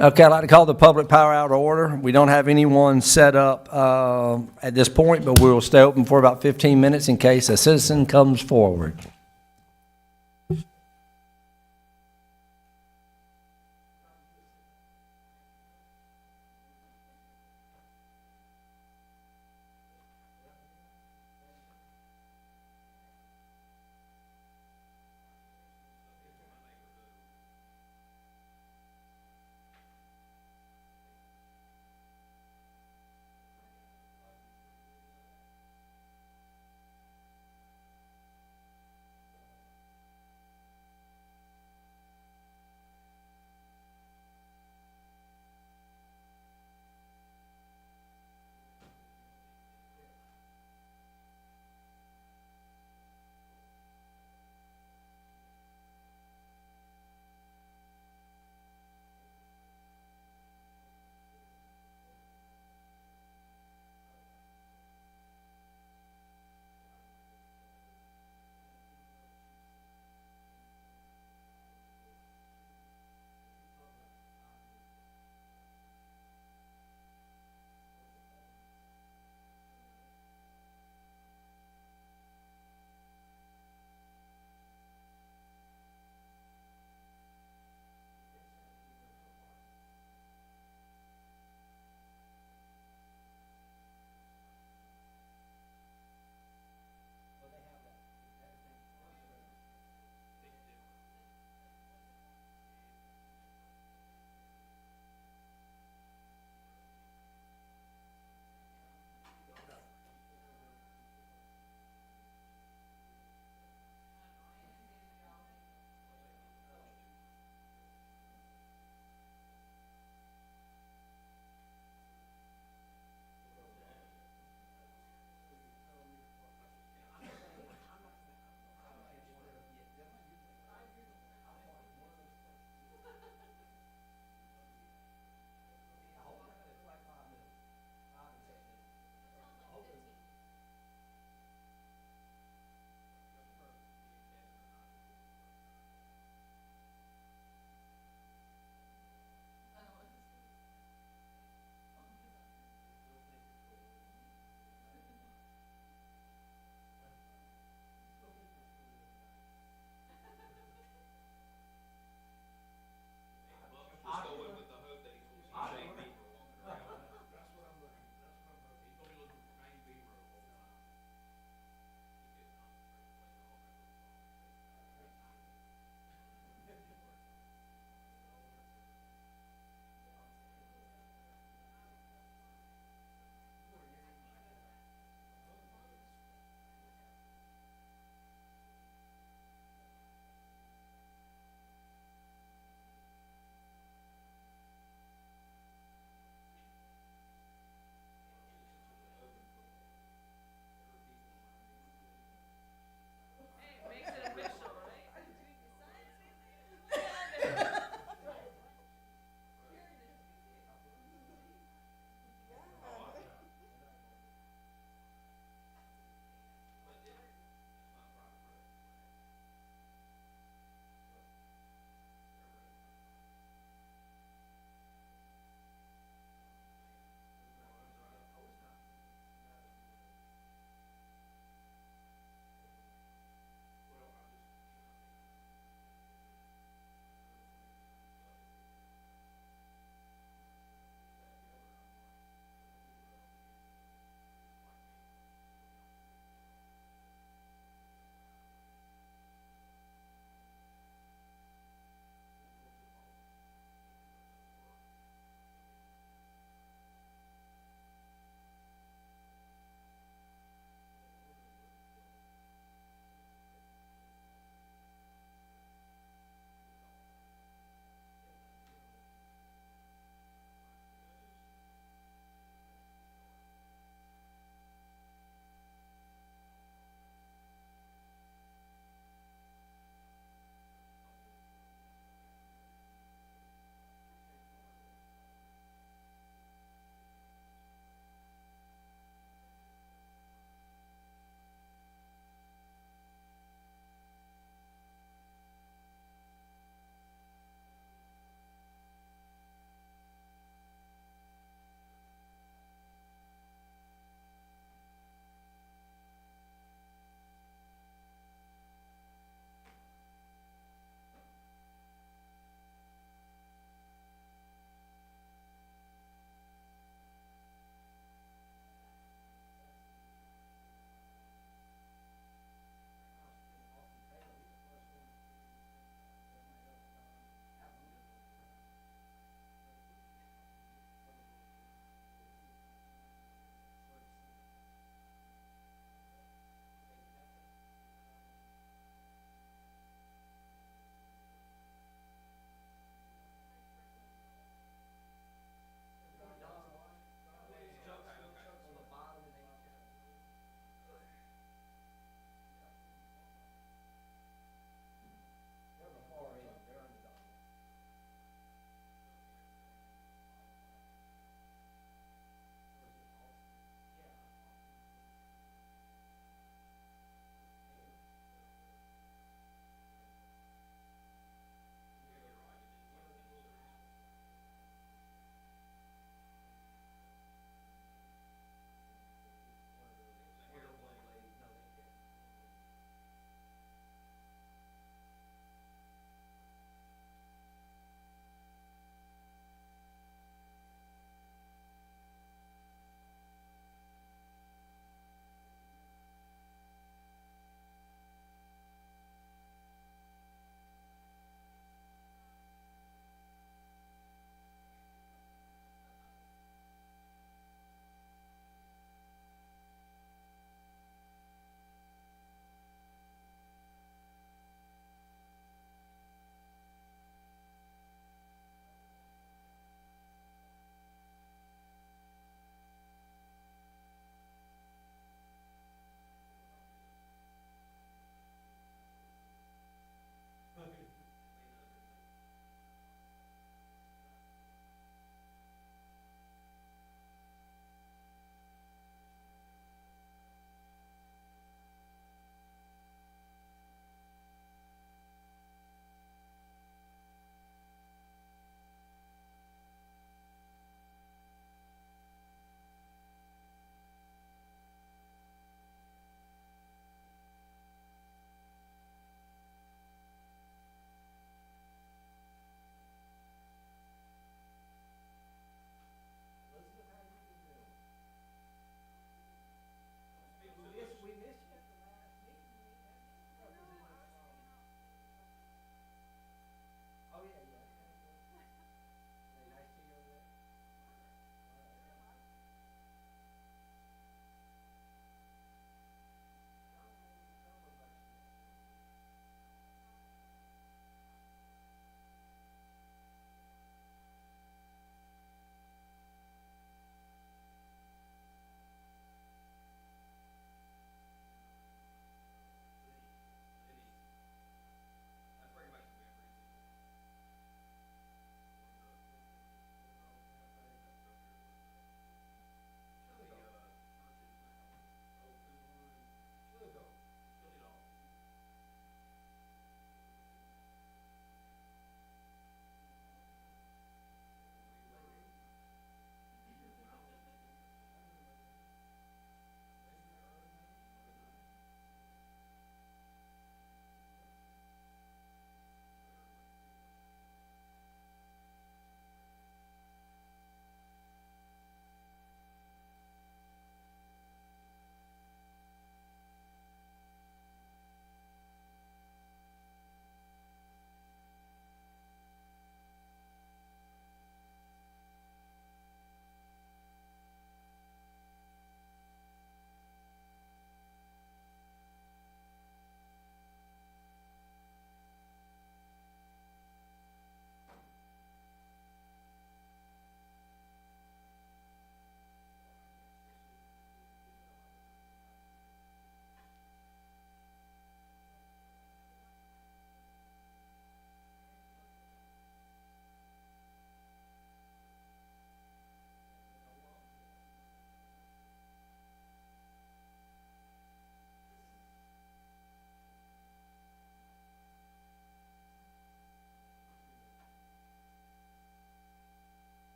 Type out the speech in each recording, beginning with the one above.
Okay, I'd like to call the public power out of order. We don't have anyone set up at this point, but we will stay open for about 15 minutes in case a citizen comes forward.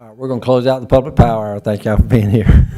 All right, we're going to close out the public power hour. Thank y'all for being here.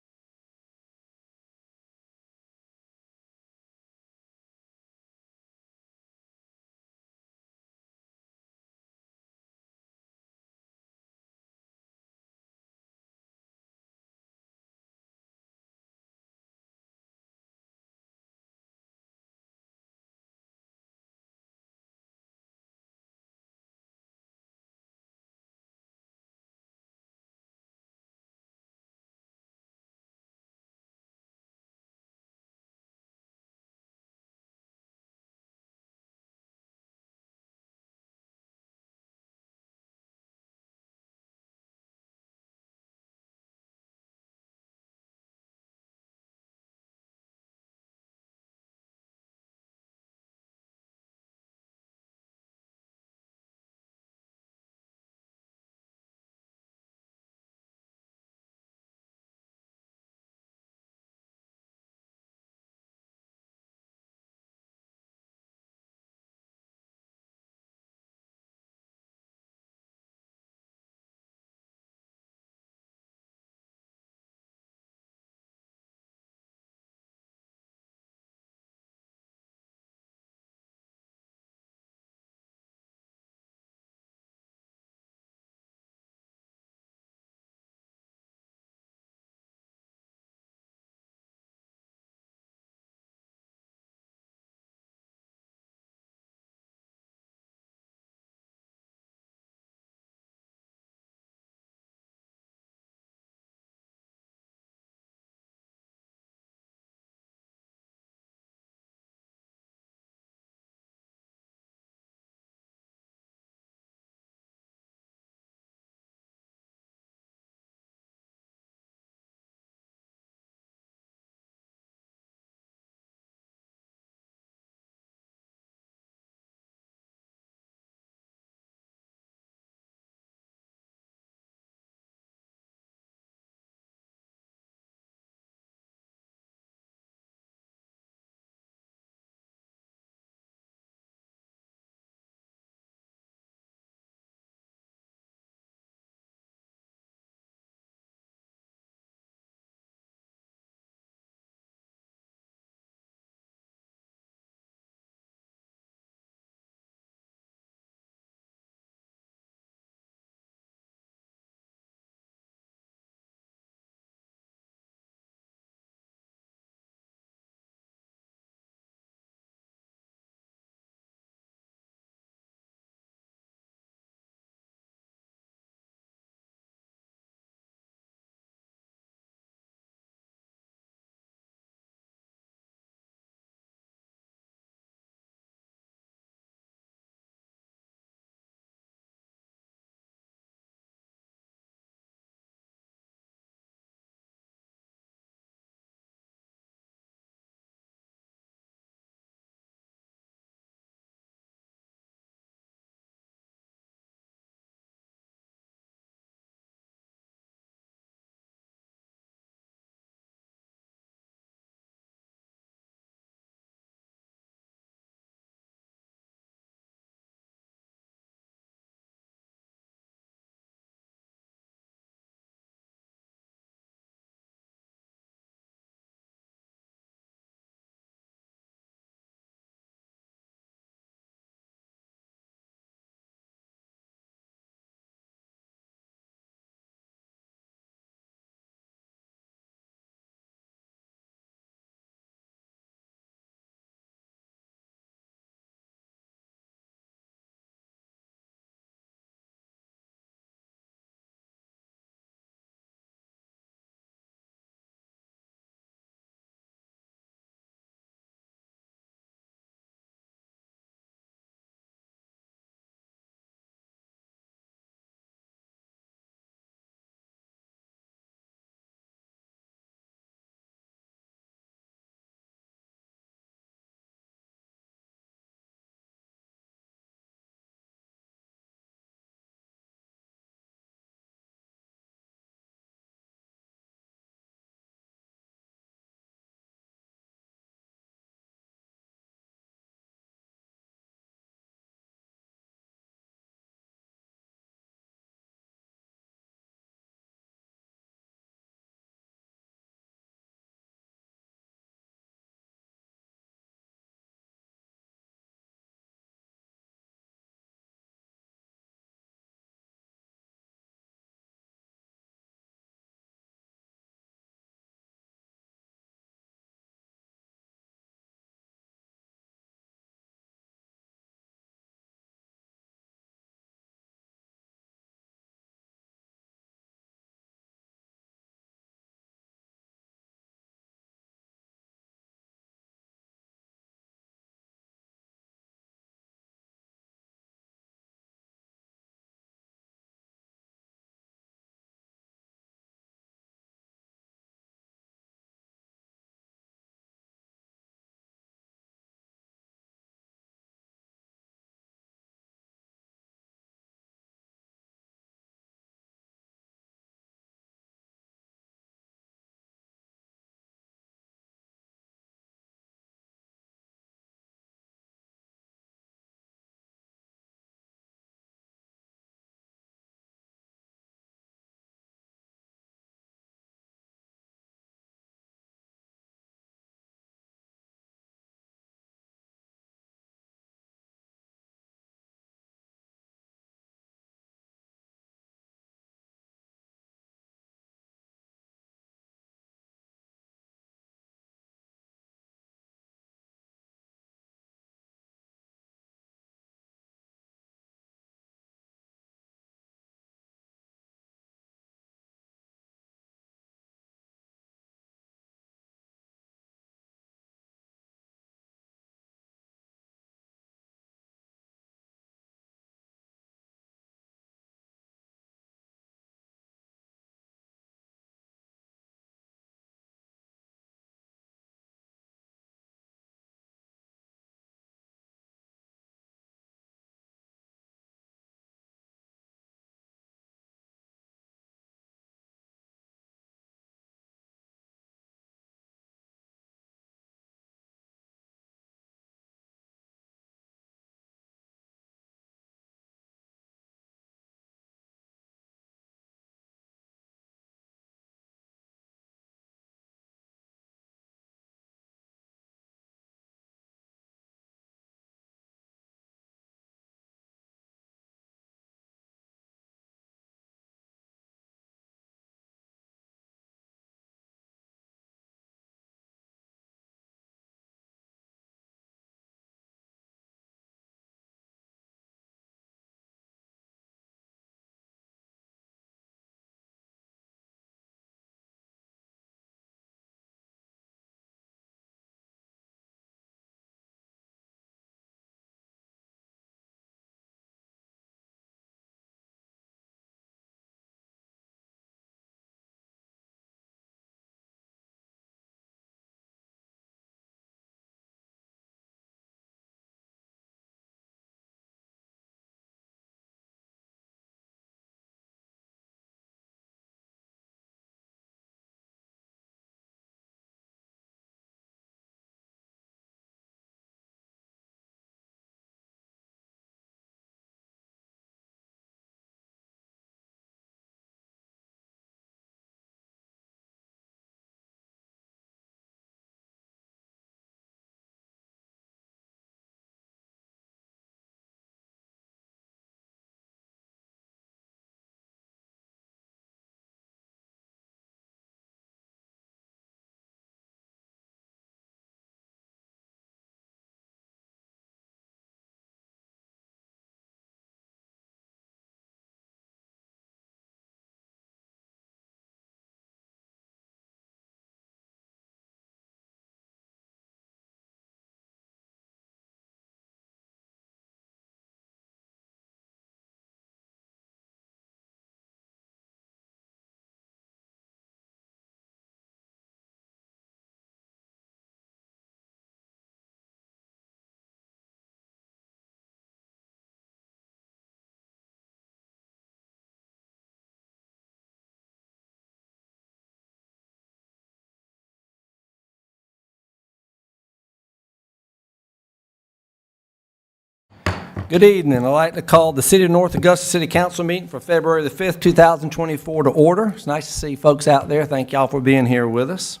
Good evening. I'd like to call the City of North Augusta City Council meeting for February the 5th, 2024 to order. It's nice to see folks out there. Thank y'all for being here with us.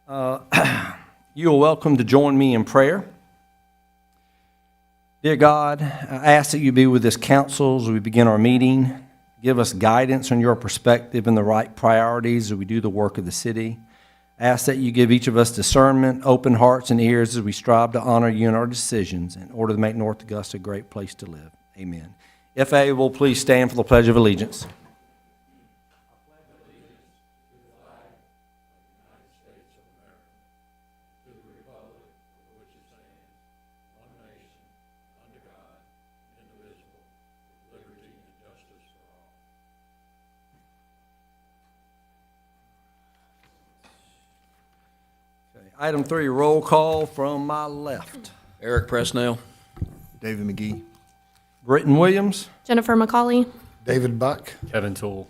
You are welcome to join me in prayer. Dear God, I ask that you be with this council as we begin our meeting. Give us guidance on your perspective and the right priorities as we do the work of the city. I ask that you give each of us discernment, open hearts and ears as we strive to honor you in our decisions in order to make North Augusta a great place to live. Amen. If able, please stand for the Pledge of Allegiance. Item 3, roll call from my left. Eric Presnell. David McGee. Britton Williams. Jennifer McCauley. David Buck. Kevin Toole.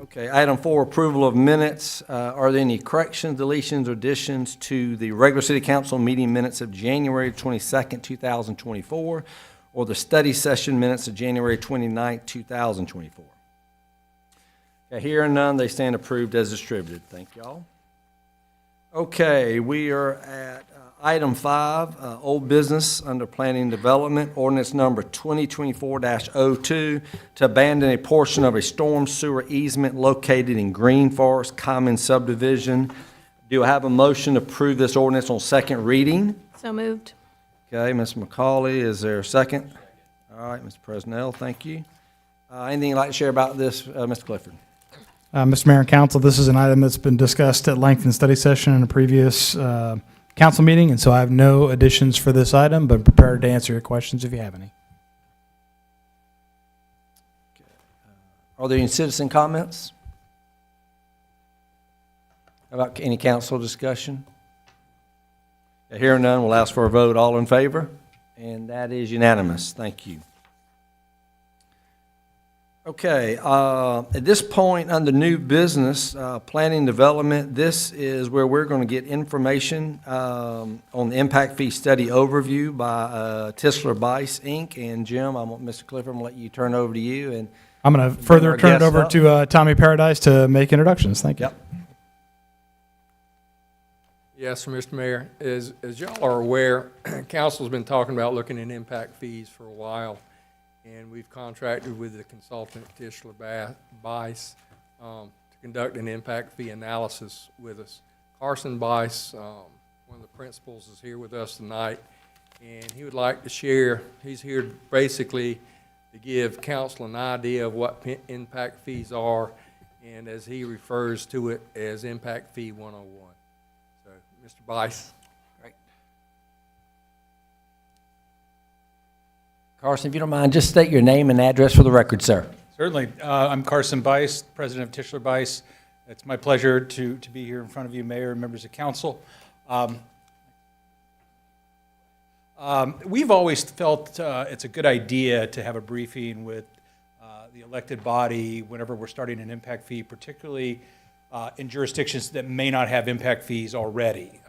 Okay, item 4, approval of minutes. Are there any corrections, deletions, or additions to the regular city council meeting minutes of January 22nd, 2024, or the study session minutes of January 29th, 2024? Okay, hearing none, they stand approved as distributed. Thank y'all. Okay, we are at item 5, old business under planning and development, ordinance number 2024-02 to abandon a portion of a storm sewer easement located in Green Forest Common Subdivision. Do I have a motion to approve this ordinance on second reading? So moved. Okay, Ms. McCauley, is there a second? All right, Mr. Presnell, thank you. Anything you'd like to share about this, Mr. Clifford? Mr. Mayor and Council, this is an item that's been discussed at length in study session in a previous council meeting, and so I have no additions for this item, but prepared to answer your questions if you have any. Are there any citizen comments? How about any council discussion? Hearing none, we'll ask for a vote. All in favor? And that is unanimous. Thank you. Okay, at this point, under new business, planning and development, this is where we're going to get information on the impact fee study overview by Tisler Bice, Inc. And Jim, Mr. Clifford, I'm going to let you turn over to you. And I'm going to further turn it over to Tommy Paradise to make introductions. Thank you. Yep. Yes, sir, Mr. Mayor. As y'all are aware, council's been talking about looking at impact fees for a while. And we've contracted with the consultant, Tisler Bice, to conduct an impact fee analysis with us. Carson Bice, one of the principals, is here with us tonight, and he would like to share, he's here basically to give council an idea of what impact fees are, and as he refers to it as Impact Fee 101. So, Mr. Bice. Carson, if you don't mind, just state your name and address for the record, sir. Certainly. I'm Carson Bice, president of Tisler Bice. It's my pleasure to be here in front of you, Mayor and members of council. We've always felt it's a good idea to have a briefing with the elected body whenever we're starting an impact fee, particularly in jurisdictions that may not have impact fees already.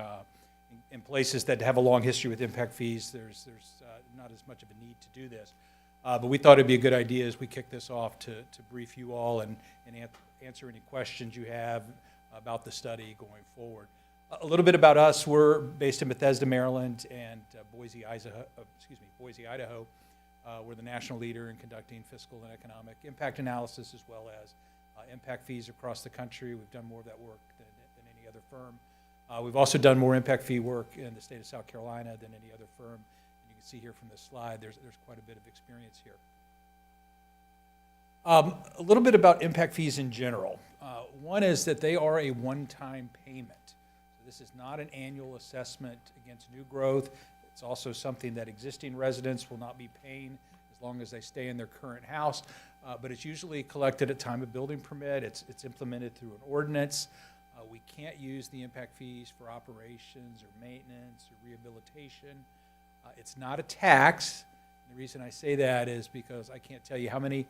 In places that have a long history with impact fees, there's not as much of a need to do this. But we thought it'd be a good idea as we kick this off to brief you all and answer any questions you have about the study going forward. A little bit about us: we're based in Bethesda, Maryland, and Boise, Idaho. We're the national leader in conducting fiscal and economic impact analysis, as well as impact fees across the country. We've done more of that work than any other firm. We've also done more impact fee work in the state of South Carolina than any other firm. And you can see here from this slide, there's quite a bit of experience here. A little bit about impact fees in general. One is that they are a one-time payment. So this is not an annual assessment against new growth. It's also something that existing residents will not be paying as long as they stay in their current house. But it's usually collected at time of building permit. It's implemented through an ordinance. We can't use the impact fees for operations or maintenance or rehabilitation. It's not a tax. The reason I say that is because I can't tell you how many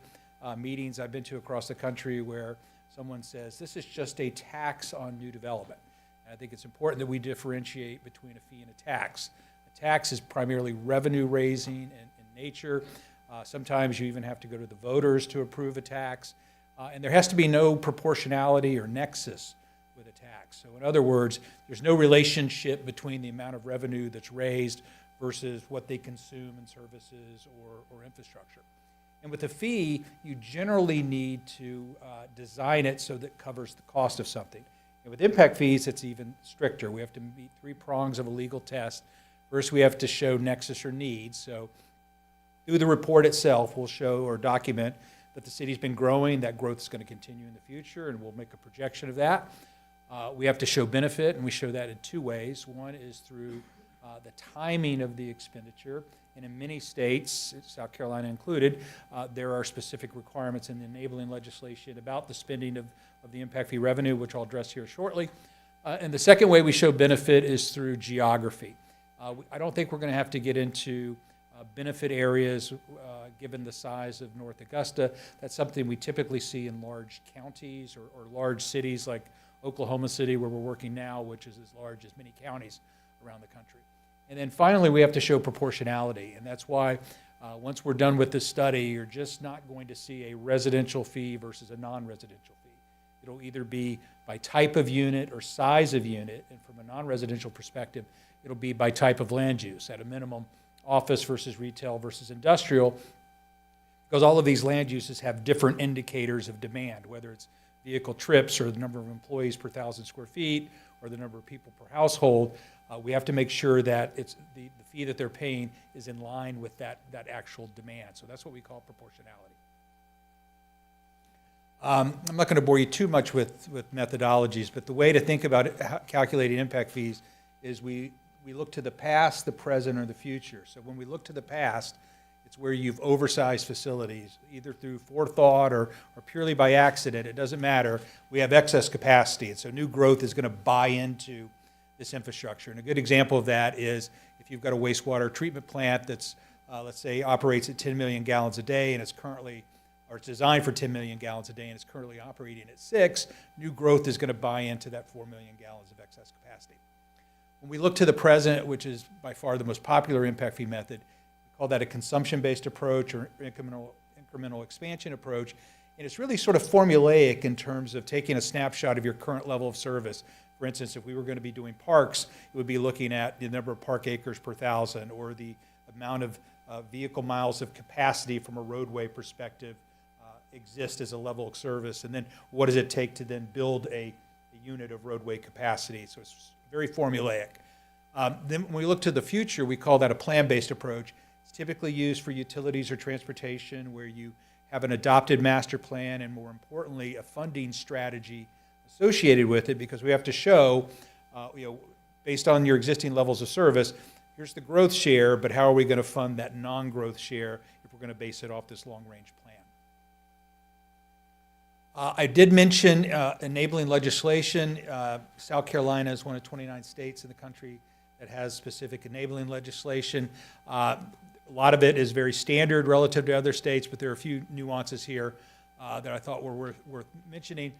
meetings I've been to across the country where someone says, this is just a tax on new development. And I think it's important that we differentiate between a fee and a tax. A tax is primarily revenue raising in nature. Sometimes you even have to go to the voters to approve a tax. And there has to be no proportionality or nexus with a tax. So in other words, there's no relationship between the amount of revenue that's raised versus what they consume in services or infrastructure. And with a fee, you generally need to design it so that it covers the cost of something. And with impact fees, it's even stricter. We have to meet 3 prongs of a legal test. First, we have to show nexus or need. So through the report itself, we'll show or document that the city's been growing, that growth is going to continue in the future, and we'll make a projection of that. We have to show benefit, and we show that in 2 ways. One is through the timing of the expenditure, and in many states, South Carolina included, there are specific requirements in the enabling legislation about the spending of the impact fee revenue, which I'll address here shortly. And the second way we show benefit is through geography. I don't think we're going to have to get into benefit areas given the size of North Augusta. That's something we typically see in large counties or large cities like Oklahoma City, where we're working now, which is as large as many counties around the country. And then finally, we have to show proportionality, and that's why once we're done with this study, you're just not going to see a residential fee versus a non-residential fee. It'll either be by type of unit or size of unit, and from a non-residential perspective, it'll be by type of land use, at a minimum, office versus retail versus industrial, because all of these land uses have different indicators of demand, whether it's vehicle trips or the number of employees per 1,000 square feet or the number of people per household. We have to make sure that it's the fee that they're paying is in line with that actual demand. So that's what we call proportionality. I'm not going to bore you too much with methodologies, but the way to think about it, calculating impact fees is we look to the past, the present, or the future. So when we look to the past, it's where you've oversized facilities, either through forethought or purely by accident. It doesn't matter. We have excess capacity, and so new growth is going to buy into this infrastructure. And a good example of that is if you've got a wastewater treatment plant that's, let's say, operates at 10 million gallons a day, and it's currently, or it's designed for 10 million gallons a day, and it's currently operating at 6, new growth is going to buy into that 4 million gallons of excess capacity. When we look to the present, which is by far the most popular impact fee method, we call that a consumption-based approach or incremental expansion approach. And it's really sort of formulaic in terms of taking a snapshot of your current level of service. For instance, if we were going to be doing parks, it would be looking at the number of park acres per 1,000 or the amount of vehicle miles of capacity from a roadway perspective exist as a level of service. And then what does it take to then build a unit of roadway capacity? So it's very formulaic. Then when we look to the future, we call that a plan-based approach. It's typically used for utilities or transportation, where you have an adopted master plan and, more importantly, a funding strategy associated with it, because we have to show, based on your existing levels of service, here's the growth share, but how are we going to fund that non-growth share if we're going to base it off this long-range plan? I did mention enabling legislation. South Carolina is one of 29 states in the country that has specific enabling legislation. A lot of it is very standard relative to other states, but there are a few nuances here that I thought were worth mentioning.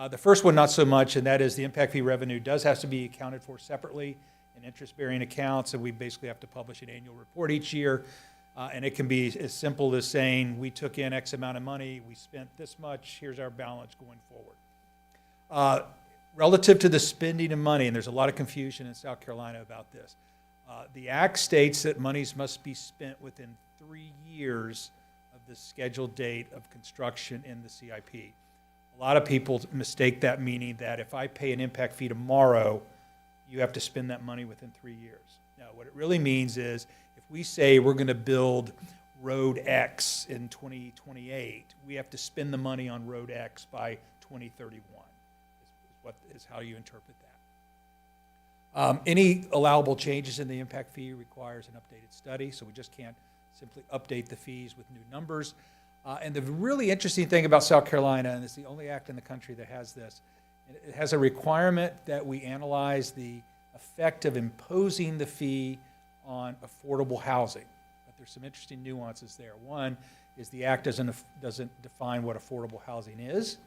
The first one, not so much, and that is the impact fee revenue does have to be accounted for separately in interest-bearing accounts, and we basically have to publish an annual report each year. And it can be as simple as saying, we took in X amount of money, we spent this much, here's our balance going forward. Relative to the spending of money, and there's a lot of confusion in South Carolina about this, the Act states that monies must be spent within 3 years of the scheduled date of construction in the CIP. A lot of people mistake that meaning that if I pay an impact fee tomorrow, you have to spend that money within 3 years. No, what it really means is, if we say we're going to build Road X in 2028, we have to spend the money on Road X by 2031, is how you interpret that. Any allowable changes in the impact fee requires an updated study, so we just can't simply update the fees with new numbers. And the really interesting thing about South Carolina, and it's the only act in the country that has this, it has a requirement that we analyze the effect of imposing the fee on affordable housing. But there's some interesting nuances there. One is the act doesn't define what affordable housing is.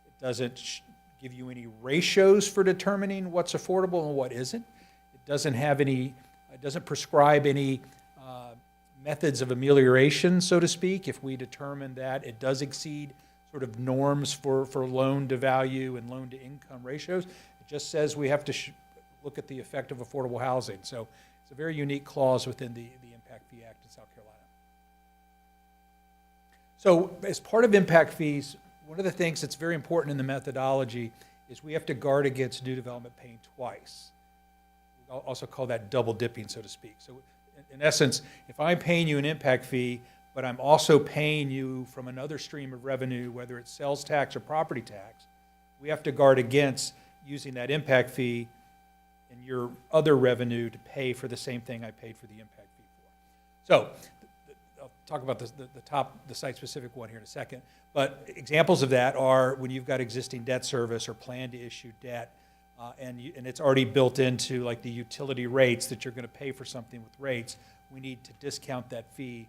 It doesn't give you any ratios for determining what's affordable and what isn't. It doesn't have any It doesn't prescribe any methods of amelioration, so to speak, if we determine that it does exceed sort of norms for loan to value and loan to income ratios. It just says we have to look at the effect of affordable housing. So it's a very unique clause within the Impact Fee Act in South Carolina. So as part of impact fees, one of the things that's very important in the methodology is we have to guard against new development paying twice. I'll also call that double dipping, so to speak. So in essence, if I'm paying you an impact fee, but I'm also paying you from another stream of revenue, whether it's sales tax or property tax, we have to guard against using that impact fee and your other revenue to pay for the same thing I paid for the impact fee for. So I'll talk about the site-specific one here in a second. But examples of that are when you've got existing debt service or plan to issue debt, and it's already built into like the utility rates that you're going to pay for something with rates, we need to discount that fee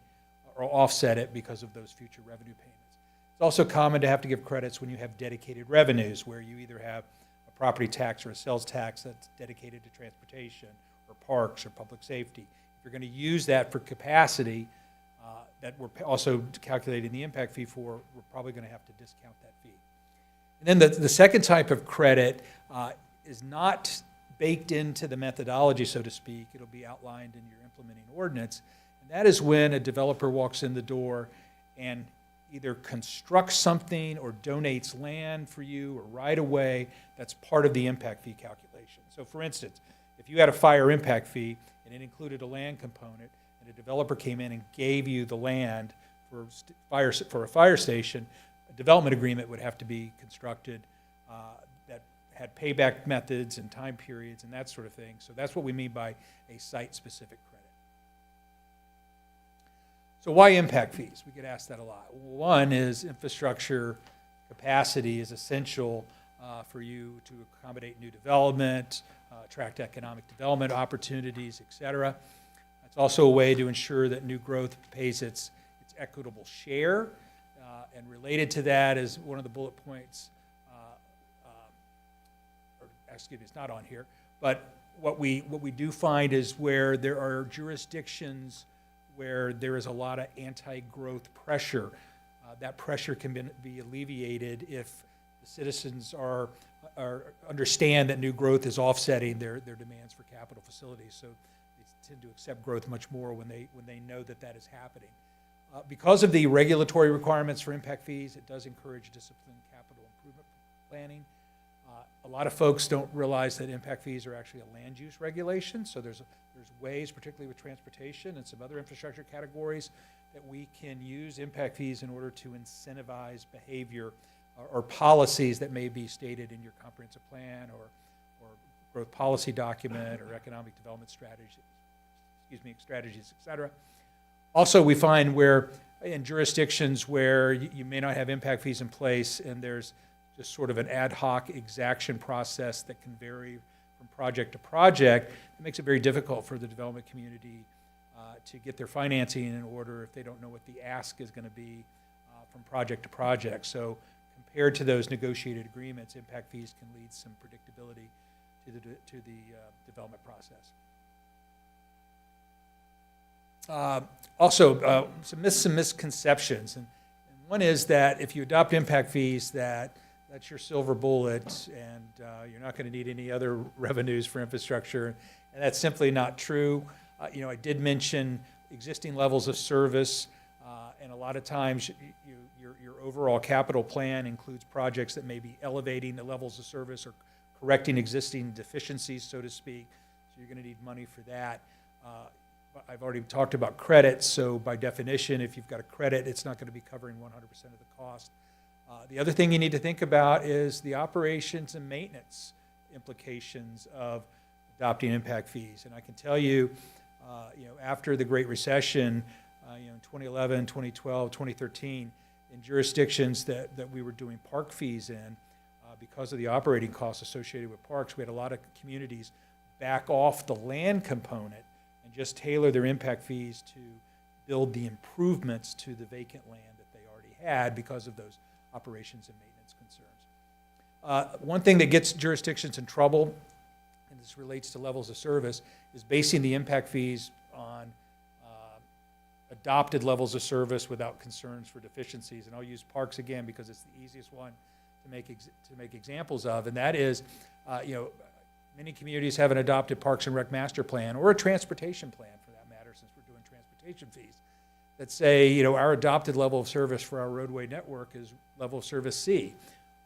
or offset it because of those future revenue payments. It's also common to have to give credits when you have dedicated revenues, where you either have a property tax or a sales tax that's dedicated to transportation or parks or public safety. If you're going to use that for capacity that we're also calculating the impact fee for, we're probably going to have to discount that fee. And then the second type of credit is not baked into the methodology, so to speak. It'll be outlined in your implementing ordinance. And that is when a developer walks in the door and either constructs something or donates land for you or right away that's part of the impact fee calculation. So for instance, if you had a fire impact fee and it included a land component and a developer came in and gave you the land for a fire station, a development agreement would have to be constructed that had payback methods and time periods and that sort of thing. So that's what we mean by a site-specific credit. So why impact fees? We get asked that a lot. One is infrastructure capacity is essential for you to accommodate new development, attract economic development opportunities, et cetera. It's also a way to ensure that new growth pays its equitable share. And related to that is one of the bullet points, excuse me, it's not on here, but what we do find is where there are jurisdictions where there is a lot of anti-growth pressure. That pressure can be alleviated if the citizens understand that new growth is offsetting their demands for capital facilities. So they tend to accept growth much more when they know that is happening. Because of the regulatory requirements for impact fees, it does encourage disciplined capital improvement planning. A lot of folks don't realize that impact fees are actually a land use regulation. So there's ways, particularly with transportation and some other infrastructure categories, that we can use impact fees in order to incentivize behavior or policies that may be stated in your comprehensive plan or growth policy document or economic development strategies, et cetera. Also, we find where in jurisdictions where you may not have impact fees in place and there's just sort of an ad hoc exaction process that can vary from project to project, it makes it very difficult for the development community to get their financing in order if they don't know what the ask is going to be from project to project. So compared to those negotiated agreements, impact fees can lead some predictability to the development process. Also, some misconceptions. And one is that if you adopt impact fees, that's your silver bullet and you're not going to need any other revenues for infrastructure. And that's simply not true. I did mention existing levels of service, and a lot of times your overall capital plan includes projects that may be elevating the levels of service or correcting existing deficiencies, so to speak. So you're going to need money for that. I've already talked about credits, so by definition, if you've got a credit, it's not going to be covering 100% of the cost. The other thing you need to think about is the operations and maintenance implications of adopting impact fees. And I can tell you, after the Great Recession, in 2011, 2012, 2013, in jurisdictions that we were doing park fees in, because of the operating costs associated with parks, we had a lot of communities back off the land component and just tailor their impact fees to build the improvements to the vacant land that they already had because of those operations and maintenance concerns. One thing that gets jurisdictions in trouble this relates to levels of service, is basing the impact fees on adopted levels of service without concerns for deficiencies. And I'll use parks again because it's the easiest one to make examples of, and that is, many communities have an adopted Parks and Rec master plan or a transportation plan, for that matter, since we're doing transportation fees, that say, our adopted level of service for our roadway network is level of service C.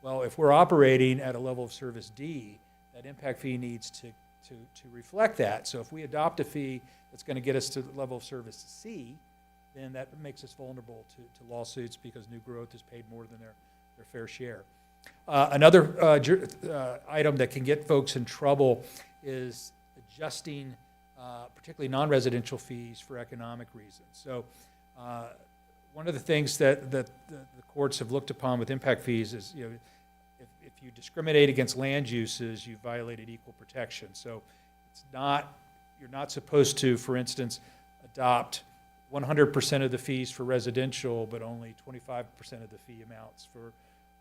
Well, if we're operating at a level of service D, that impact fee needs to reflect that. So if we adopt a fee that's going to get us to the level of service C, then that makes us vulnerable to lawsuits because new growth is paid more than their fair share. Another item that can get folks in trouble is adjusting particularly non-residential fees for economic reasons. So one of the things that the courts have looked upon with impact fees is, if you discriminate against land uses, you violated equal protection. So you're not supposed to, for instance, adopt 100% of the fees for residential, but only 25% of the fee amounts for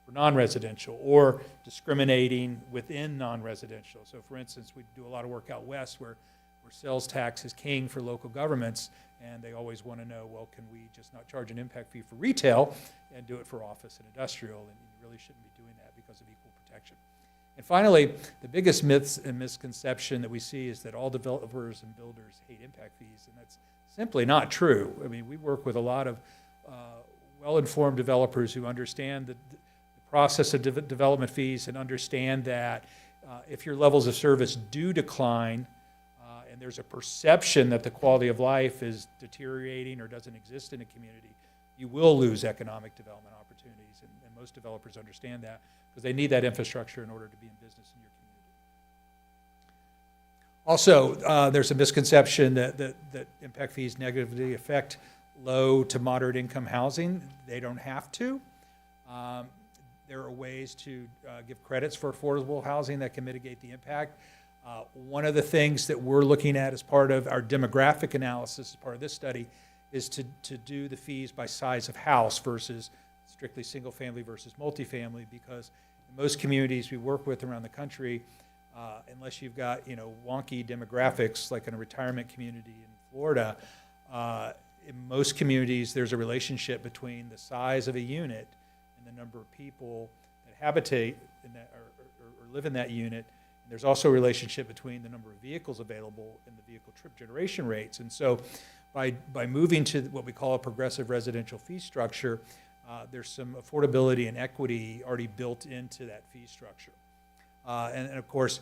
non-residential, or discriminating within non-residential. So for instance, we do a lot of work out west where sales tax is king for local governments, and they always want to know, well, can we just not charge an impact fee for retail and do it for office and industrial? And you really shouldn't be doing that because of equal protection. And finally, the biggest myth and misconception that we see is that all developers and builders hate impact fees, and that's simply not true. I mean, we work with a lot of well-informed developers who understand the process of development fees and understand that if your levels of service do decline and there's a perception that the quality of life is deteriorating or doesn't exist in a community, you will lose economic development opportunities. And most developers understand that because they need that infrastructure in order to be in business in your community. Also, there's a misconception that impact fees negatively affect low to moderate income housing. They don't have to. There are ways to give credits for affordable housing that can mitigate the impact. One of the things that we're looking at as part of our demographic analysis, as part of this study, is to do the fees by size of house versus strictly single family versus multifamily, because in most communities we work with around the country, unless you've got wonky demographics like in a retirement community in Florida, in most communities there's a relationship between the size of a unit and the number of people that habitate in that or live in that unit. And there's also a relationship between the number of vehicles available and the vehicle trip generation rates. And so by moving to what we call a progressive residential fee structure, there's some affordability and equity already built into that fee structure. And of course,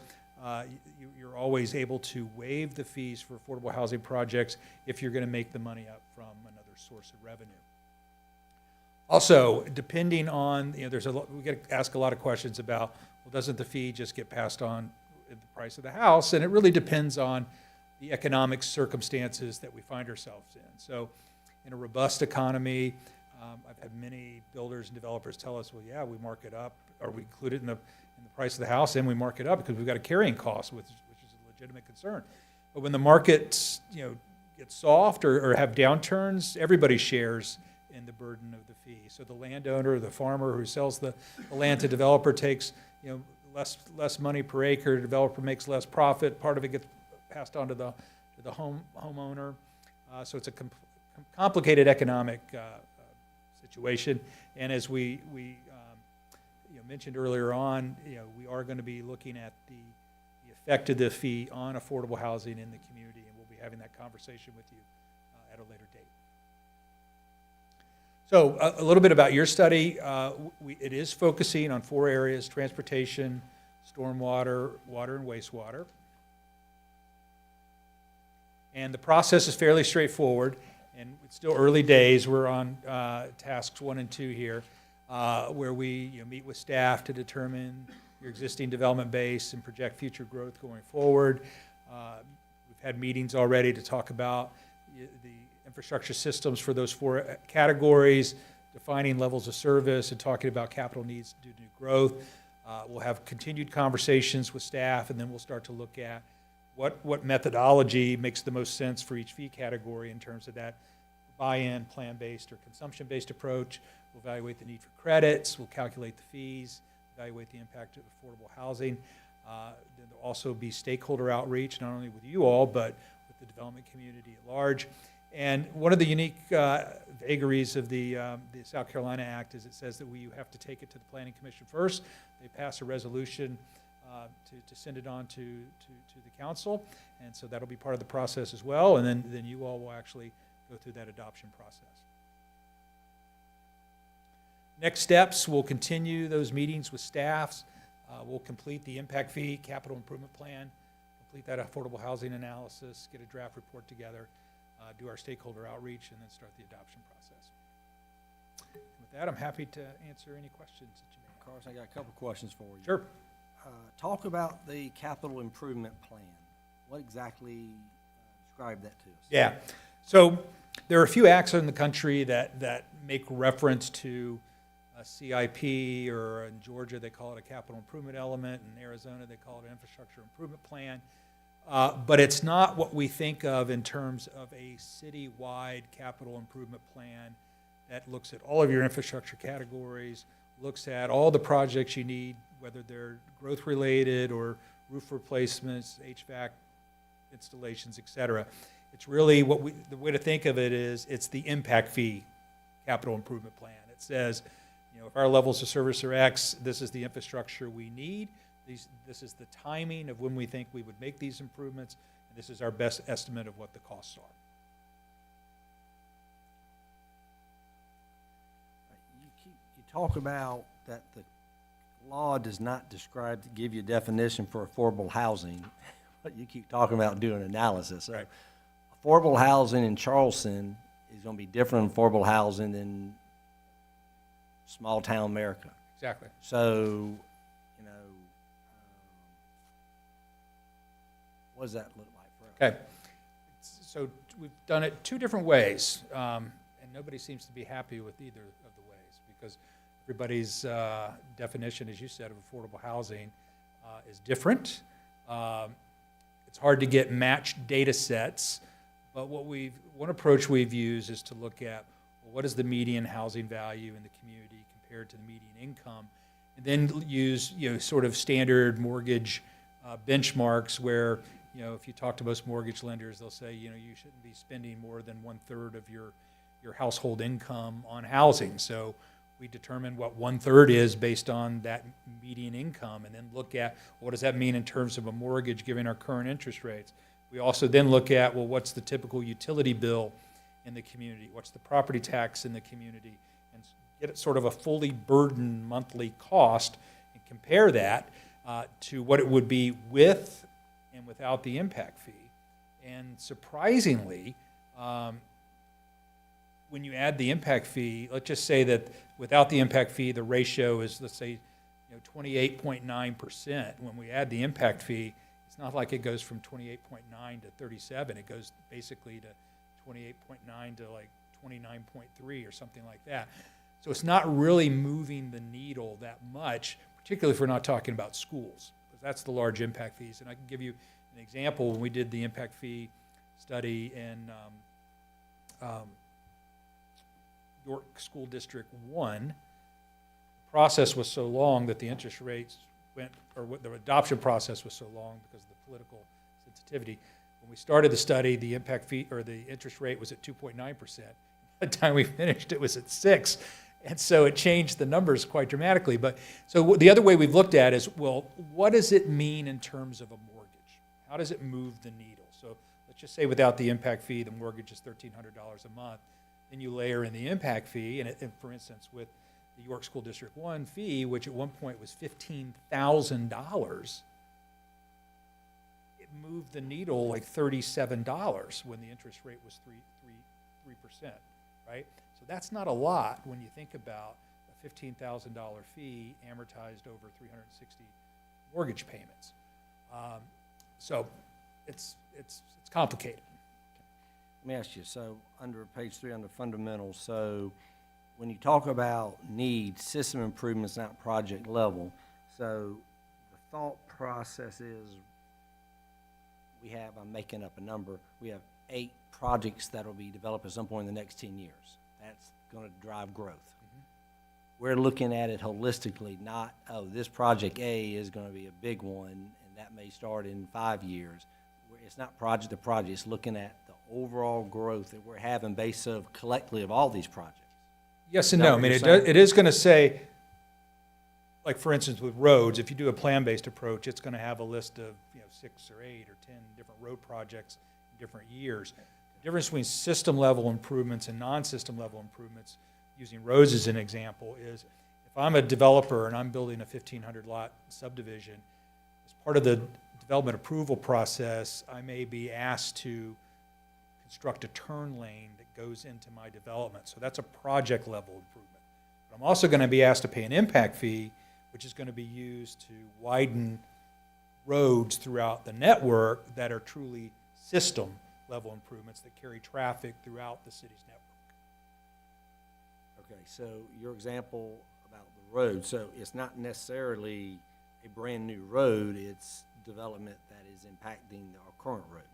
you're always able to waive the fees for affordable housing projects if you're going to make the money up from another source of revenue. Also, depending on, we get asked a lot of questions about, well, doesn't the fee just get passed on in the price of the house? And it really depends on the economic circumstances that we find ourselves in. So in a robust economy, I've had many builders and developers tell us, well, yeah, we mark it up, or we include it in the price of the house, and we mark it up because we've got a carrying cost, which is a legitimate concern. But when the markets, get soft or have downturns, everybody shares in the burden of the fee. So the landowner, the farmer who sells the land to developer takes, less money per acre. The developer makes less profit. Part of it gets passed on to the homeowner. So it's a complicated economic situation. And as we mentioned earlier on, we are going to be looking at the effect of the fee on affordable housing in the community, and we'll be having that conversation with you at a later date. So a little bit about your study. It is focusing on 4 areas: transportation, stormwater, water and wastewater. And the process is fairly straightforward, and it's still early days. We're on tasks 1 and 2 here, where we meet with staff to determine your existing development base and project future growth going forward. We've had meetings already to talk about the infrastructure systems for those 4 categories, defining levels of service, and talking about capital needs due to new growth. We'll have continued conversations with staff, and then we'll start to look at what methodology makes the most sense for each fee category in terms of that buy-in, plan-based, or consumption-based approach. We'll evaluate the need for credits. We'll calculate the fees, evaluate the impact of affordable housing. There'll also be stakeholder outreach, not only with you all, but with the development community at large. And one of the unique vagaries of the South Carolina Act is it says that you have to take it to the Planning Commission first. They pass a resolution to send it on to the council, and so that'll be part of the process as well, and then you all will actually go through that adoption process. Next steps, we'll continue those meetings with staffs. We'll complete the impact fee capital improvement plan, complete that affordable housing analysis, get a draft report together, do our stakeholder outreach, and then start the adoption process. With that, I'm happy to answer any questions that you may have. Carson, I got a couple questions for you. Sure. Talk about the capital improvement plan. What exactly, describe that to us? Yeah. So there are a few acts in the country that make reference to a CIP, or in Georgia they call it a capital improvement element, in Arizona they call it an infrastructure improvement plan. But it's not what we think of in terms of a citywide capital improvement plan that looks at all of your infrastructure categories, looks at all the projects you need, whether they're growth related or roof replacements, HVAC installations, et cetera. It's really the way to think of it is it's the impact fee capital improvement plan. It says, if our levels of service are X, this is the infrastructure we need. This is the timing of when we think we would make these improvements, and this is our best estimate of what the costs are. You talk about that the law does not give you a definition for affordable housing, but you keep talking about doing analysis. So Right. Affordable housing in Charleston is going to be different from affordable housing in small town America. Exactly. So, what does that look like for us? Okay. So we've done it two different ways, and nobody seems to be happy with either of the ways because everybody's definition, as you said, of affordable housing is different. It's hard to get matched data sets, but one approach we've used is to look at, well, what is the median housing value in the community compared to the median income, and then use sort of standard mortgage benchmarks where if you talk to most mortgage lenders, they'll say you shouldn't be spending more than 1/3 of your household income on housing. So we determine what 1/3 is based on that median income, and then look at what does that mean in terms of a mortgage given our current interest rates. We also then look at, well, what's the typical utility bill in the community? What's the property tax in the community? And get it sort of a fully burdened monthly cost and compare that to what it would be with and without the impact fee. And surprisingly, when you add the impact fee, let's just say that without the impact fee, the ratio is, let's say, 28.9%. When we add the impact fee, it's not like it goes from 28.9 to 37. It goes basically to 28.9 to like 29.3 or something like that. So it's not really moving the needle that much, particularly if we're not talking about schools, because that's the large impact fees. And I can give you an example. When we did the impact fee study in York School District 1, the process was so long that the interest rates the adoption process was so long because of the political sensitivity. When we started the study, the impact fee or the interest rate was at 2.9%. By the time we finished, it was at 6%. And so it changed the numbers quite dramatically. But so the other way we've looked at is, well, what does it mean in terms of a mortgage? How does it move the needle? So let's just say without the impact fee, the mortgage is $1,300 a month. Then you layer in the impact fee, and for instance, with the York School District 1 fee, which at one point was $15,000, it moved the needle like $37 when the interest rate was 3%, right? So that's not a lot when you think about a $15,000 fee amortized over 360 mortgage payments. So it's complicated. Let me ask you, so under page 3 under fundamentals, so when you talk about needs, system improvements, not project level, so the thought process is I'm making up a number, we have 8 projects that will be developed at some point in the next 10 years. That's going to drive growth. we're looking at it holistically, not, oh, this project A is gonna be a big one, and that may start in 5 years. It's not project to project, it's looking at the overall growth that we're having based of collectively of all these projects. Yes and Is that no. I what mean, you're it saying? it is going to say, like, for instance, with roads, if you do a plan-based approach, it's going to have a list of, 6 or 8 or 10 different road projects in different years. The difference between system-level improvements and non-system level improvements, using roads as an example, is if I'm a developer and I'm building a 1,500 lot subdivision, as part of the development approval process, I may be asked to construct a turn lane that goes into my development. So that's a project level improvement. But I'm also going to be asked to pay an impact fee, which is going to be used to widen roads throughout the network that are truly system level improvements that carry traffic throughout the city's network. Okay, so your example about the road, so it's not necessarily a brand-new road, it's development that is impacting our current roads.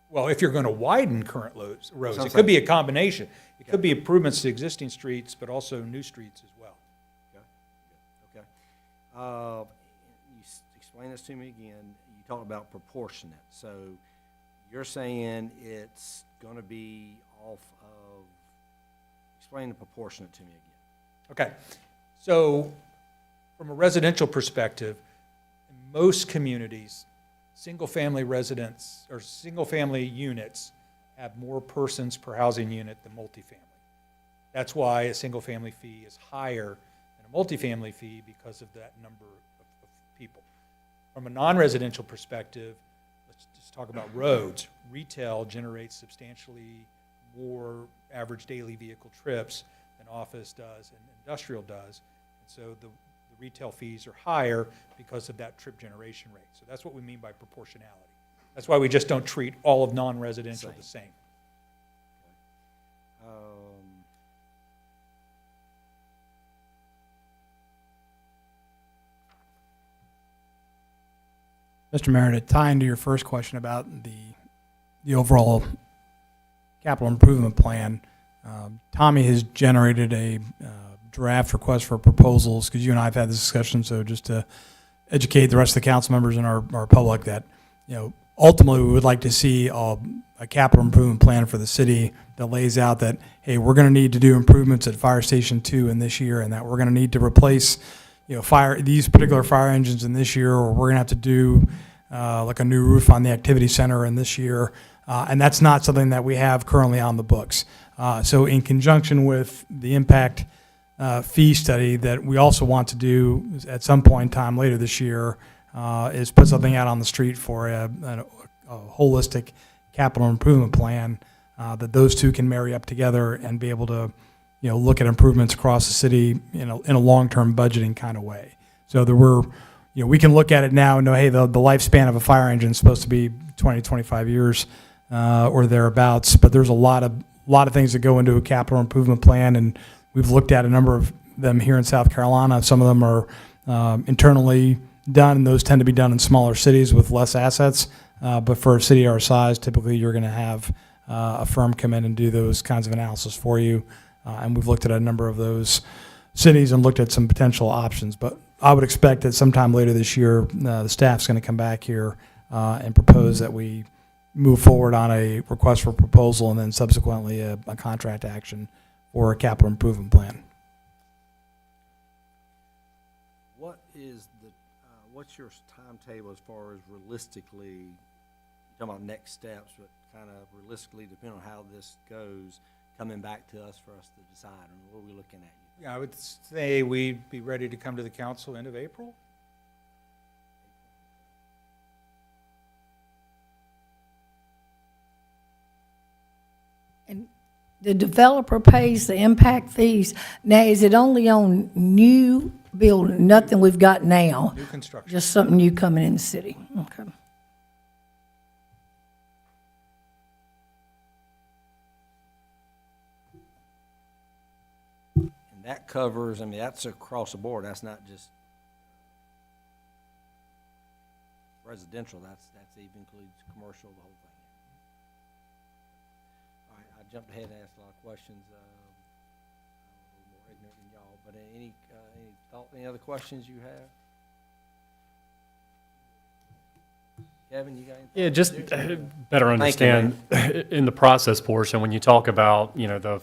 Well, if you're going to widen current roads, what I'm it could be saying. a combination. It Okay. could be improvements to existing streets, but also new streets as well. Okay. Explain this to me again. You talked about proportionate. So you're saying it's gonna be off of, explain the proportionate to me again. Okay, so from a residential perspective, in most communities, single-family residents or single-family units have more persons per housing unit than multifamily. That's why a single-family fee is higher than a multifamily fee because of that number of people. From a non-residential perspective, let's just talk about roads. Retail generates substantially more average daily vehicle trips than office does and industrial does. And so the retail fees are higher because of that trip generation rate. So that's what we mean by proportionality. That's why we just don't treat all of non-residential the same. Mr. Mayor, to tie into your first question about the overall capital improvement plan, Tommy has generated a draft request for proposals, because you and I have had this discussion, so just to educate the rest of the council members and our public that, ultimately we would like to see a capital improvement plan for the city that lays out that, hey, we're going to need to do improvements at Fire Station 2 in this year, and that we're going to need to replace these particular fire engines in this year, or we're going to have to do like a new roof on the activity center in this year. And that's not something that we have currently on the books. So in conjunction with the impact fee study that we also want to do at some point in time later this year is put something out on the street for a holistic capital improvement plan that those two can marry up together and be able to look at improvements across the city in a long-term budgeting kind of way. So there were, we can look at it now and know, hey, the lifespan of a fire engine is supposed to be 20, 25 years or thereabouts. But there's a lot of things that go into a capital improvement plan, and we've looked at a number of them here in South Carolina. Some of them are internally done, and those tend to be done in smaller cities with less assets. But for a city our size, typically you're going to have a firm come in and do those kinds of analysis for you. And we've looked at a number of those cities and looked at some potential options. But I would expect that sometime later this year, the staff's going to come back here and propose that we move forward on a request for proposal and then subsequently a contract action for a capital improvement plan. What's your timetable as far as realistically, talking about next steps, but kind of realistically, depending on how this goes, coming back to us for us to decide, and what are we looking at? Yeah, I would say we'd be ready to come to the council end of April. And the developer pays the impact fees. Now, is it only on new building, nothing we've got now? New construction. Just something new coming in the city? Okay. And that covers, that's across the board, that's not just residential, that's even includes commercial, the whole thing. All right, I jumped ahead and asked a lot of questions, a little more ignorant than But any thought, any other questions you have? Kevin, you got anything? Yeah, just better Thank you, understand in the process portion, when you talk about, the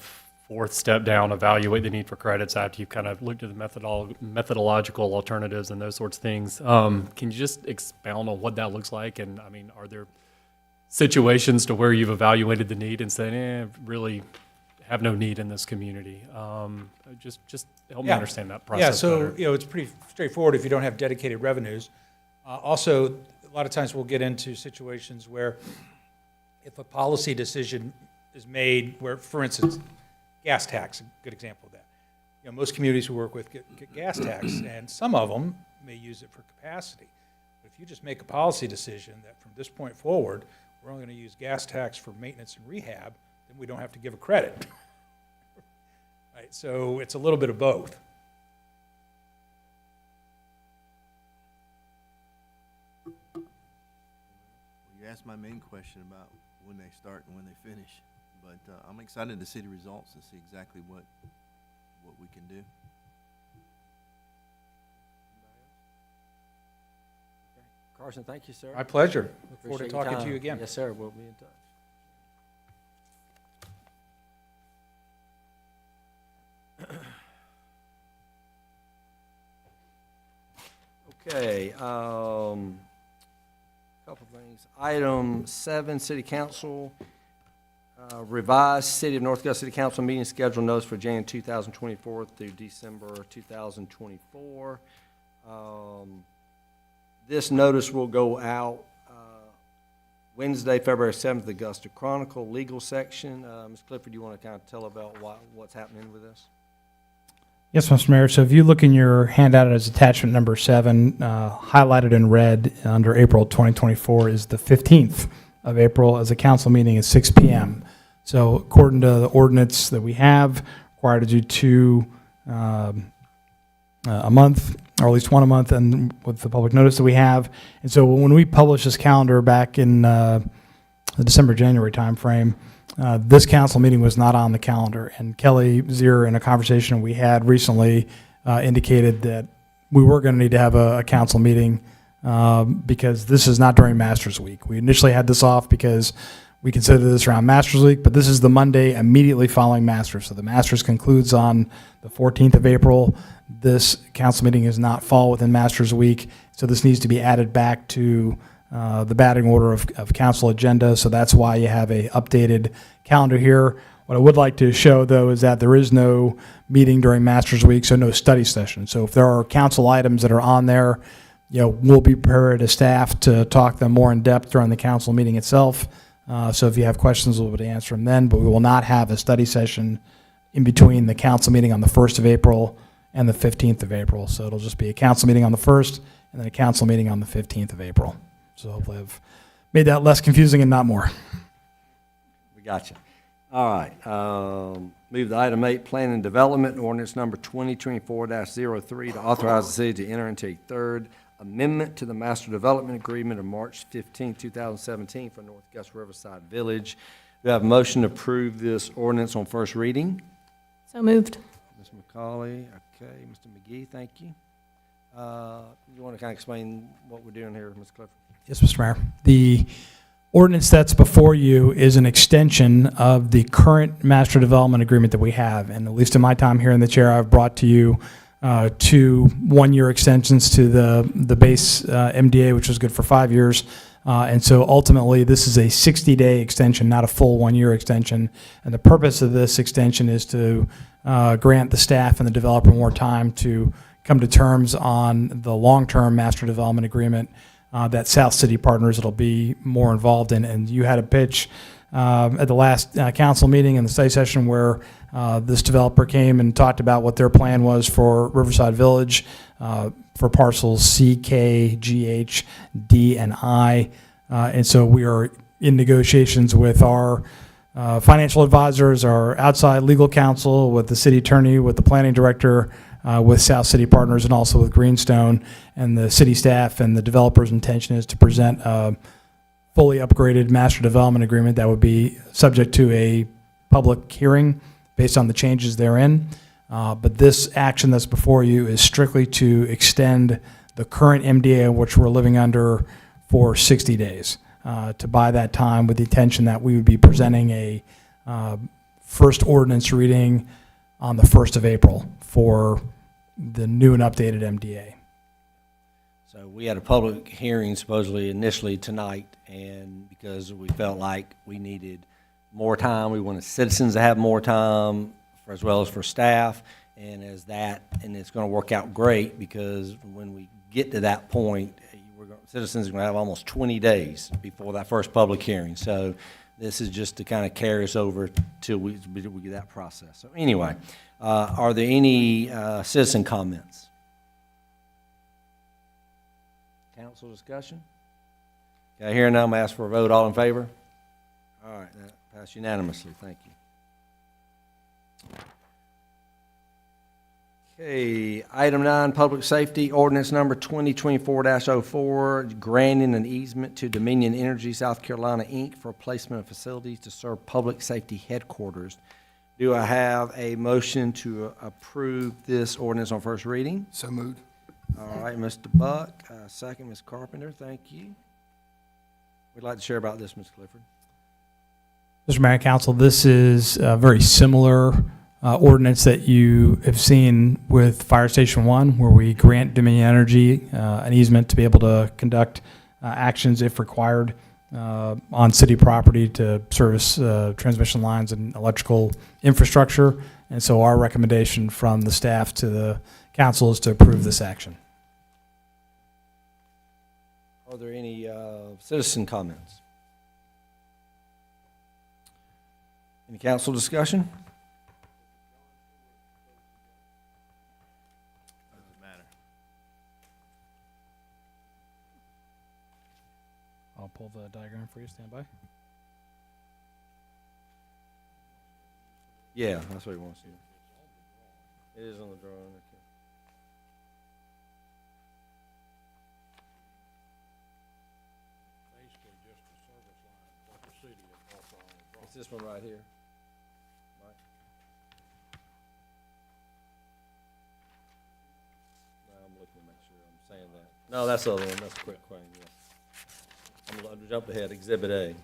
fourth step down, evaluate the need for credits after you've kind of looked at the methodological alternatives and those sorts of things. Can you just expound on what that looks like? And I mean, are there situations to where you've evaluated the need and said, really have no need in this community? Just help me Yeah. understand that Yeah, process so, better. it's pretty straightforward if you don't have dedicated revenues. Also, a lot of times we'll get into situations where if a policy decision is made where, for instance, gas tax, a good example of that. Most communities we work with get gas tax, and some of them may use it for capacity. But if you just make a policy decision that from this point forward, we're only going to use gas tax for maintenance and rehab, then we don't have to give a credit. Right, so it's a little bit of both. You asked my main question about when they start and when they finish, but I'm excited to see the results and see exactly what we can do. Carson, thank you, sir. My pleasure. Look forward to Appreciate your talking to time. you again. Yes, sir, we'll be in touch. Okay, couple things. Item 7, City Council, revised City of North Augusta City Council meeting schedule notice for January 2024 through December 2024. This notice will go out Wednesday, February 7th, the Augusta Chronicle legal section. Ms. Clifford, do you want to kind of tell about what's happening with this? Yes, Mr. Mayor. So if you look in your handout as attachment number 7, highlighted in red under April 2024 is the 15th of April as a council meeting at 6 p.m. So according to the ordinance that we have, required to do 2 a month, or at least 1 a month, and with the public notice that we have. And so when we published this calendar back in the December-January timeframe, this council meeting was not on the calendar. And Kelly Zier, in a conversation we had recently, indicated that we were going to need to have a council meeting because this is not during Masters Week. We initially had this off because we considered this around Masters Week, but this is the Monday immediately following Masters. So the Masters concludes on the 14th of April. This council meeting does not fall within Masters Week, so this needs to be added back to the batting order of council agenda. So that's why you have a updated calendar here. What I would like to show, though, is that there is no meeting during Masters Week, so no study session. So if there are council items that are on there, we'll be prepared as staff to talk them more in depth during the council meeting itself. So if you have questions, we'll be able to answer them then, but we will not have a study session in between the council meeting on the 1st of April and the 15th of April. So it'll just be a council meeting on the 1st and then a council meeting on the 15th of April. So hopefully I've made that less confusing and not more. We got you. All right. Move to item 8, Plan and Development, ordinance number 2024-03, to authorize the city to enter into a third amendment to the Master Development Agreement of March 15, 2017 for North Augusta Riverside Village. Do I have a motion to approve this ordinance on first reading? So moved. Ms. McCauley, okay. Mr. McGee, thank you. You want to kind of explain what we're doing here, Ms. Clifford? Yes, Mr. Mayor. The ordinance that's before you is an extension of the current master development agreement that we have. And at least in my time here in the chair, I've brought to you 2 one-year extensions to the base MDA, which was good for 5 years. And so ultimately, this is a 60-day extension, not a full 1-year extension. And the purpose of this extension is to grant the staff and the developer more time to come to terms on the long-term master development agreement that South City Partners will be more involved in. And you had a pitch at the last council meeting in the study session where this developer came and talked about what their plan was for Riverside Village for parcels C, K, G, H, D, and I. And so we are in negotiations with our financial advisors, our outside legal counsel, with the city attorney, with the planning director, with South City Partners, and also with Greenstone. And the city staff and the developer's intention is to present a fully upgraded master development agreement that would be subject to a public hearing based on the changes therein. But this action that's before you is strictly to extend the current MDA which we're living under for 60 days. To buy that time with the intention that we would be presenting a first ordinance reading on the 1st of April for the new and updated MDA. So we had a public hearing supposedly initially tonight, and because we felt like we needed more time, we wanted citizens to have more time, as well as for staff, and it's going to work out great, because when we get to that point, citizens are going to have almost 20 days before that first public hearing. So this is just to kind of carry us over till we get that process. So anyway, are there any citizen comments? Council discussion? Okay, here and now, I'm going to ask for a vote. All in favor? All right, that passed unanimously. Thank you. Okay, item 9, public safety, ordinance number 2024-04, granting an easement to Dominion Energy South Carolina, Inc. for placement of facilities to serve public safety headquarters. Do I have a motion to approve this ordinance on first reading? So moved. All right, Mr. Buck, second, Ms. Carpenter, thank you. We'd like to share about this, Ms. Clifford. Mr. Mayor and Council, this is a very similar ordinance that you have seen with Fire Station 1, where we grant Dominion Energy an easement to be able to conduct actions if required on city property to service transmission lines and electrical infrastructure. And so our recommendation from the staff to the council is to approve this action. Are there any citizen comments? Any council discussion? Doesn't matter. I'll pull the diagram for you. Stand by. Yeah, that's what he wants to do. It is on the drawing. Okay. It's this one right here. Right. No, I'm looking to make sure I'm saying that. No, that's the other one. That's a quick claim, yes. I'm going to jump ahead. Exhibit A.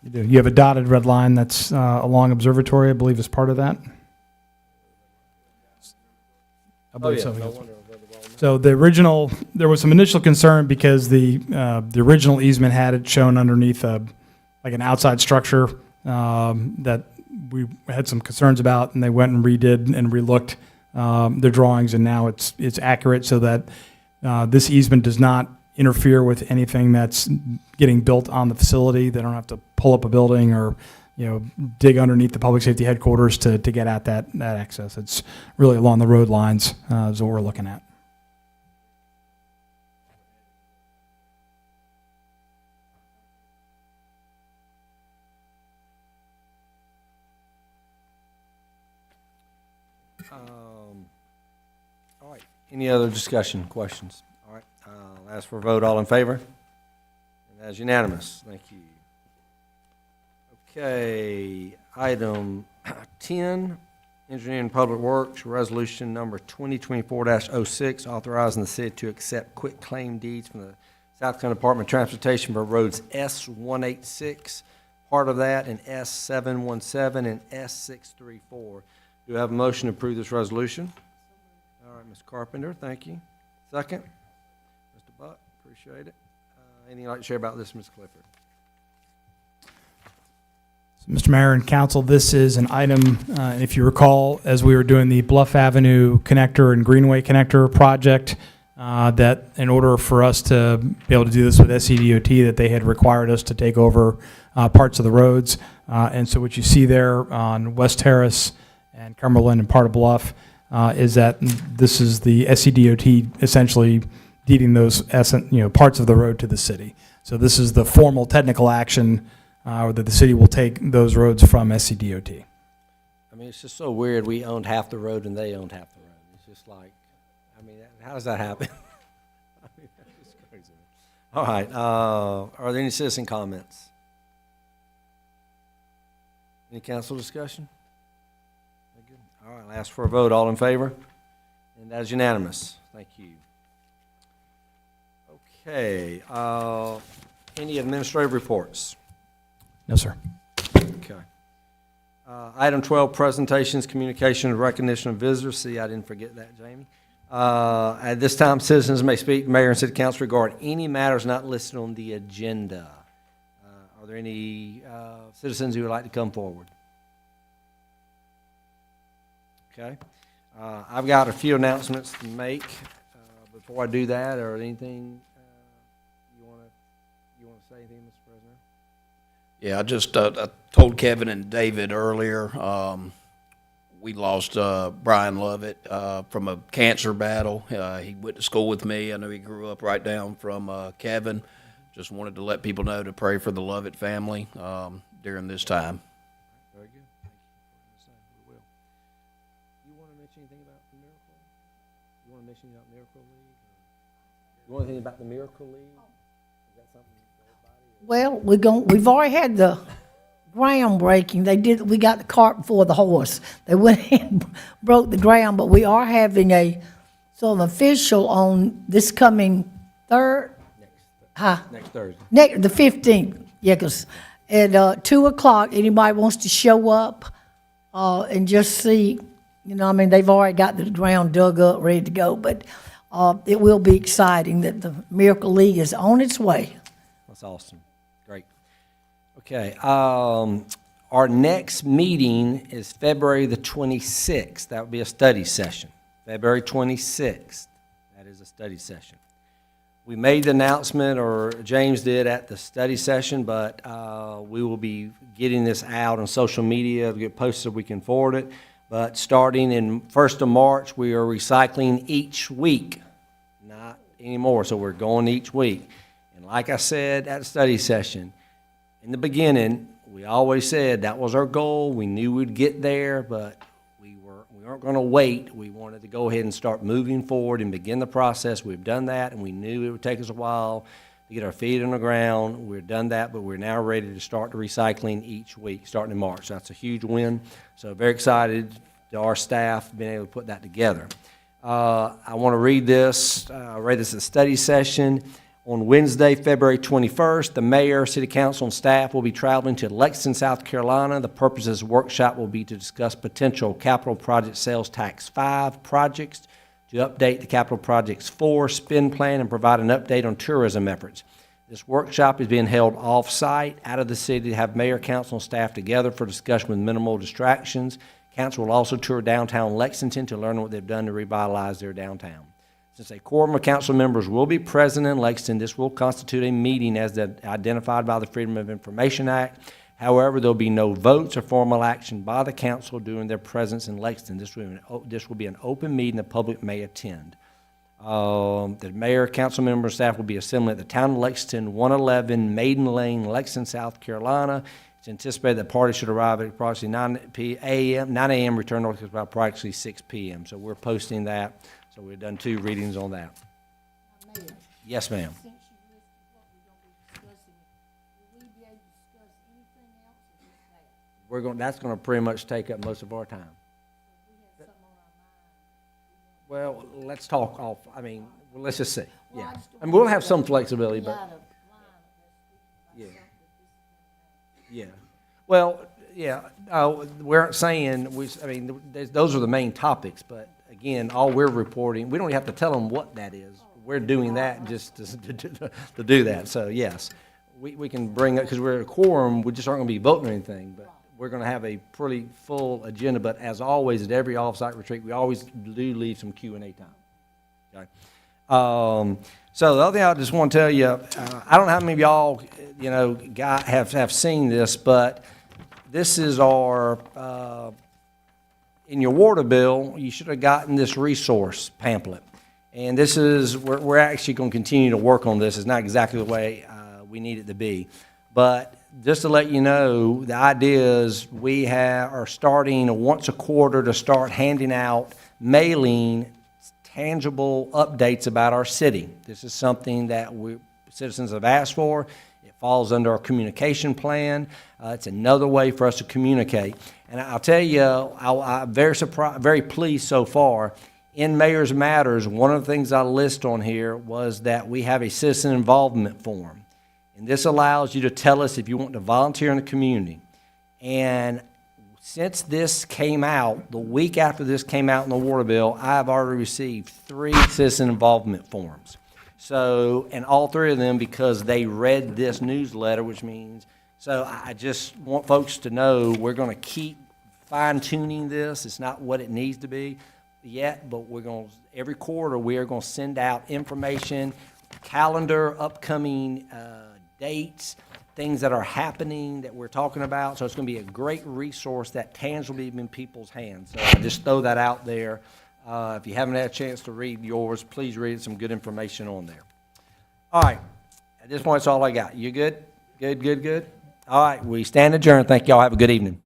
You do. You have a dotted red line that's along Observatory, I believe, is part of that. I believe so. No wonder I read the wrong So the original, there was some initial concern because the original easement had it shown underneath like an outside structure that we had some concerns about, and they went and redid and relooked their drawings, and now it's accurate, so that this easement does not interfere with anything that's getting built on the facility. They don't have to pull up a building or dig underneath the public safety headquarters to get at that access. It's really along the road lines is what we're looking at. All right. Any other discussion, questions? All right. I'll ask for a vote. All in favor? And that's unanimous. Thank you. Okay. Item 10, Engineering and Public Works, Resolution Number 2024-06, authorizing the city to accept quitclaim deeds from the South Carolina Department of Transportation for roads S186, part of that, and S717 and S634. Do I have a motion to approve this resolution? All right, Ms. Carpenter, thank you. Second? Mr. Buck, appreciate it. Anything you'd like to share about this, Ms. Clifford? Mr. Mayor and Council, this is an item, if you recall, as we were doing the Bluff Avenue Connector and Greenway Connector project, that in order for us to be able to do this with SCDOT, that they had required us to take over parts of the roads. And so what you see there on West Terrace and Cumberland and part of Bluff is that this is the SCDOT essentially deeding those parts of the road to the city. So this is the formal technical action that the city will take those roads from SCDOT. I mean, it's just so weird. We owned half the road and they owned half the road. It's just like, I mean, how does that happen? I mean, All right, are there any citizen comments? Any council discussion? Very good. All right, I'll ask for a vote. All in favor? And that is unanimous. Thank you. Okay, any administrative reports? No, sir. Okay. Item 12, presentations, communication, and recognition of visitors. See, I didn't forget that, Jamie. At this time, citizens may speak to mayor and city council regarding any matters not listed on the agenda. Are there any citizens who would like to come forward? Okay. I've got a few announcements to make. Before I do that, or anything you want to say anything, Mr. President? Yeah, I just I told Kevin and David earlier, we lost Brian Lovett from a cancer battle. He went to school with me. I know he grew up right down from Kevin. Just wanted to let people know to pray for the Lovett family during this time. Very good. Thank you for saying. We will. You want to mention anything about the Miracle? You want to mention about Miracle League? You want anything about the Miracle League? Is that something Well, we've already had the groundbreaking. We got the cart before the horse. They went and broke the ground, but we are having a sort of official on this coming next Thursday? the 15th, yeah, 'cause at 2 o'clock, anybody wants to show up and just see, they've already got the ground dug up, ready to go, but it will be exciting that the Miracle League is on its way. That's awesome. Great. Okay. Our next meeting is February the 26th. That would be a study session. February 26th. That is a study session. We made the announcement, or James did, at the study session, but we will be getting this out on social media. It'll get posted so we can forward it. But starting in 1st of March, we are recycling each week, not anymore. So we're going each week. And like I said at the study session, in the beginning, we always said that was our goal. We knew we'd get there, but we weren't going to wait. We wanted to go ahead and start moving forward and begin the process. We've done that, and we knew it would take us a while to get our feet on the ground. We've done that, but we're now ready to start the recycling each week, starting in March. That's a huge win. So very excited to our staff being able to put that together. I want to read this. I read this at the study session. On Wednesday, February 21st, the mayor, city council, and staff will be traveling to Lexington, South Carolina. The purpose of this workshop will be to discuss potential capital project sales tax 5 projects, to update the capital projects 4 spend plan, and provide an update on tourism efforts. This workshop is being held off-site, out of the city, to have mayor, council, and staff together for discussion with minimal distractions. Council will also tour downtown Lexington to learn what they've done to revitalize their downtown. Since a quorum of council members will be present in Lexington, this will constitute a meeting as identified by the Freedom of Information Act. However, there will be no votes or formal action by the council during their presence in Lexington. This will be an open meeting the public may attend. The mayor, council members, staff will be assembling at the town of Lexington, 111 Maiden Lane, Lexington, South Carolina. It's anticipated that parties should arrive at approximately 9 a.m., return north by approximately 6 p.m. So we're posting that. So we've done 2 readings on that. Mayor, Yes, ma'am. since you listed what we're going to be discussing, will we be able to discuss anything else or just that? That's going to pretty much take up most of our time. We have something on our mind. Well, let's talk off, let's just see. Well, Yeah. I just don't And we'll want have to some go flexibility, line but, of line yeah, of yeah. Well, yeah, we're saying, those are the main topics, but again, all we're reporting, we don't have to tell them what that is. We're doing that just to do that. So, yes, we can bring up, because we're a quorum, we just aren't going to be voting or anything, but we're going to have a pretty full agenda. But as always, at every off-site retreat, we always do leave some Q&A time. Okay. So the other thing I just want to tell you, I don't know how many of y'all, have seen this, but this is our, in your water bill, you should have gotten this resource pamphlet. And this is, we're actually going to continue to work on this. It's not exactly the way we need it to be. But just to let you know, the idea is we are starting once a quarter to start handing out mailing tangible updates about our city. This is something that citizens have asked for. It falls under our communication plan. It's another way for us to communicate. And I'll tell you, I'm very pleased so far. In Mayor's Matters, one of the things I list on here was that we have a citizen involvement form. And this allows you to tell us if you want to volunteer in the community. And since this came out, the week after this came out in the water bill, I've already received 3 citizen involvement forms. So, and all 3 of them because they read this newsletter, which means, so I just want folks to know we're going to keep fine-tuning this. It's not what it needs to be yet, but we're going to, every quarter, we are going to send out information, calendar, upcoming dates, things that are happening that we're talking about. So it's going to be a great resource that tangibly in people's hands. So I just throw that out there. If you haven't had a chance to read yours, please read some good information on there. All right. At this point, that's all I got. You good? Good. All right. We stand adjourned. Thank y'all. Have a good evening.